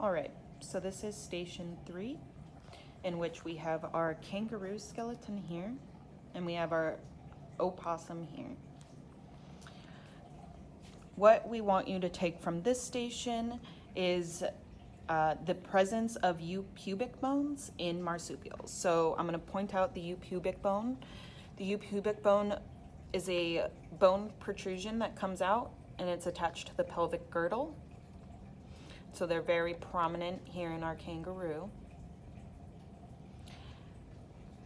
All right, so this is station 3, in which we have our kangaroo skeleton here, and we have our opossum here. What we want you to take from this station is the presence of eupubic bones in marsupials. So I'm going to point out the eupubic bone. The eupubic bone is a bone protrusion that comes out, and it's attached to the pelvic girdle. So they're very prominent here in our kangaroo.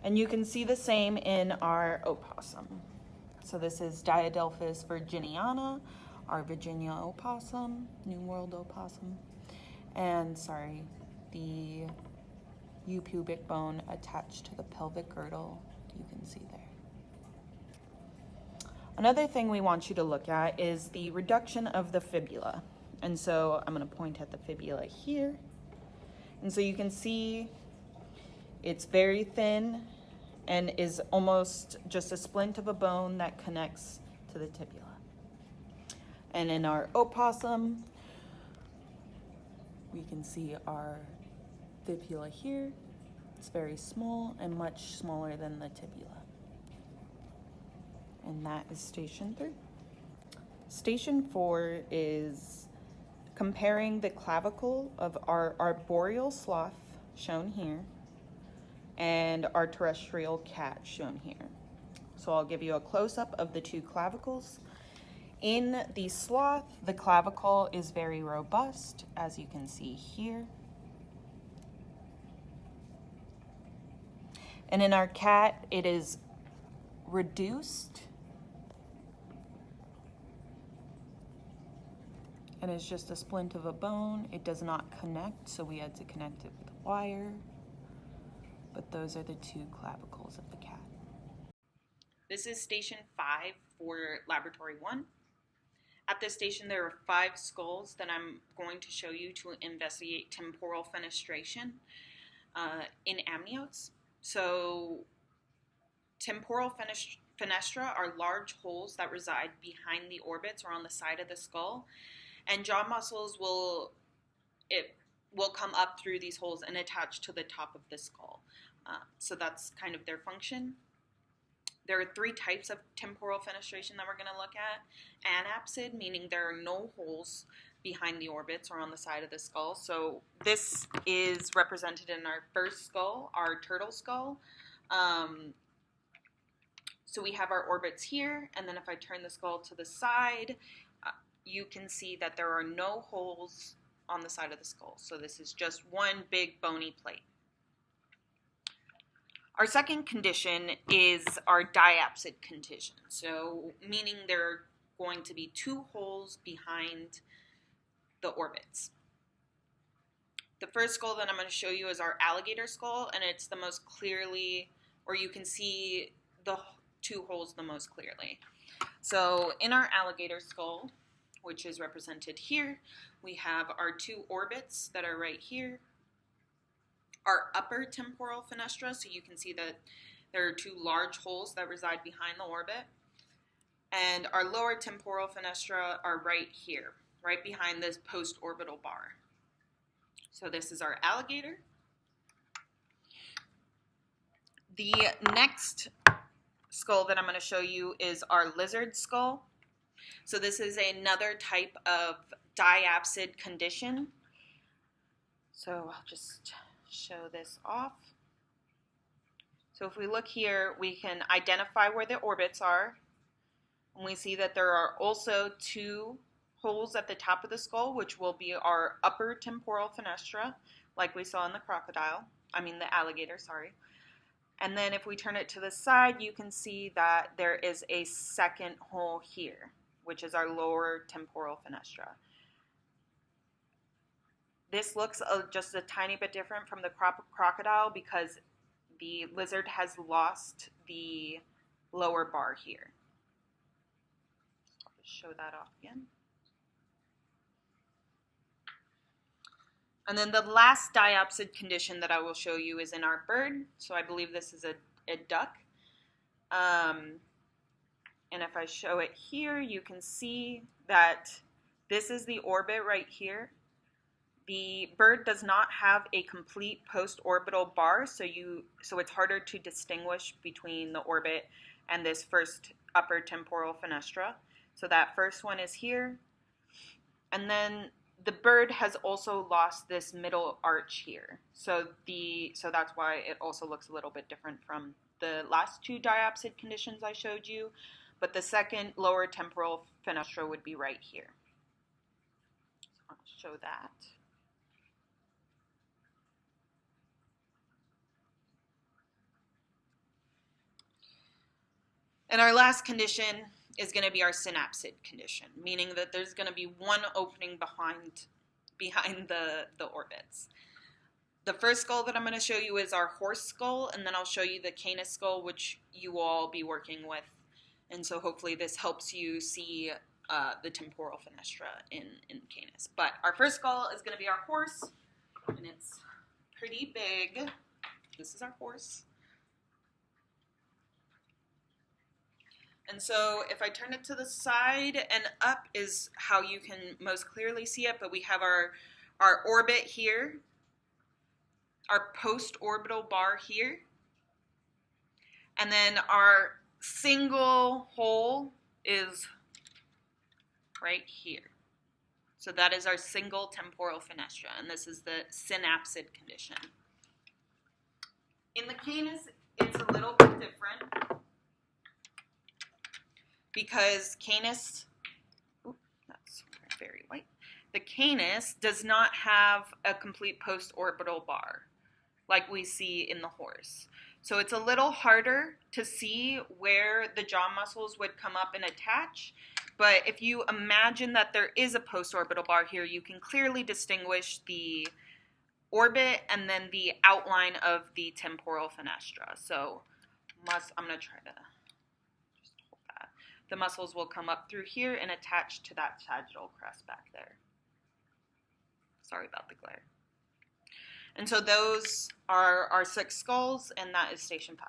And you can see the same in our opossum. So this is Diadelphis virginiana, our Virginia opossum, New World opossum. And the eupubic bone attached to the pelvic girdle, you can see there. Another thing we want you to look at is the reduction of the fibula. And so I'm going to point at the fibula here. And so you can see it's very thin and is almost just a splint of a bone that connects to the tibia. And in our opossum, we can see our fibula here. It's very small and much smaller than the tibia. And that is station 3. Station 4 is comparing the clavicle of our arboreal sloth, shown here, and our terrestrial cat, shown here. So I'll give you a close-up of the two clavicles. In the sloth, the clavicle is very robust, as you can see here. And in our cat, it is reduced and it's just a splint of a bone. It does not connect, so we had to connect it with a wire. But those are the two clavicles of the cat. This is station 5 for laboratory 1. At this station, there are 5 skulls that I'm going to show you to investigate temporal fenestration in amniotes. So temporal fenestra are large holes that reside behind the orbits or on the side of the skull, and jaw muscles will come up through these holes and attach to the top of the skull. So that's kind of their function. There are 3 types of temporal fenestration that we're going to look at. Anapsid, meaning there are no holes behind the orbits or on the side of the skull. So this is represented in our first skull, our turtle skull. So we have our orbits here, and then if I turn the skull to the side, you can see that there are no holes on the side of the skull. So this is just one big bony plate. Our second condition is our diapsid condition. So meaning there are going to be 2 holes behind the orbits. The first skull that I'm going to show you is our alligator skull, and it's the most clearly, or you can see the 2 holes the most clearly. So in our alligator skull, which is represented here, we have our 2 orbits that are right here. Our upper temporal fenestra, so you can see that there are 2 large holes that reside behind the orbit. And our lower temporal fenestra are right here, right behind this post-orbital bar. So this is our alligator. The next skull that I'm going to show you is our lizard skull. So this is another type of diapsid condition. So I'll just show this off. So if we look here, we can identify where the orbits are. And we see that there are also 2 holes at the top of the skull, which will be our upper temporal fenestra, like we saw in the alligator, sorry. And then if we turn it to the side, you can see that there is a second hole here, which is our lower temporal fenestra. This looks just a tiny bit different from the crocodile because the lizard has lost the lower bar here. I'll just show that off again. And then the last diapsid condition that I will show you is in our bird. So I believe this is a duck. And if I show it here, you can see that this is the orbit right here. The bird does not have a complete post-orbital bar, so it's harder to distinguish between the orbit and this first upper temporal fenestra. So that first one is here. And then the bird has also lost this middle arch here. So that's why it also looks a little bit different from the last two diapsid conditions I showed you. But the second lower temporal fenestra would be right here. So I'll show that. And our last condition is going to be our synapsid condition, meaning that there's going to be one opening behind the orbits. The first skull that I'm going to show you is our horse skull, and then I'll show you the canis skull, which you will all be working with. And so hopefully this helps you see the temporal fenestra in canis. But our first skull is going to be our horse, and it's pretty big. This is our horse. And so if I turn it to the side and up is how you can most clearly see it, but we have our orbit here, our post-orbital bar here, and then our single hole is right here. So that is our single temporal fenestra, and this is the synapsid condition. In the canis, it's a little bit different, because canis, that's very white. The canis does not have a complete post-orbital bar like we see in the horse. So it's a little harder to see where the jaw muscles would come up and attach. But if you imagine that there is a post-orbital bar here, you can clearly distinguish the orbit and then the outline of the temporal fenestra. So I'm going to try to just hold that. The muscles will come up through here and attach to that sagittal crest back there. Sorry about the glare. And so those are our 6 skulls, and that is station 5.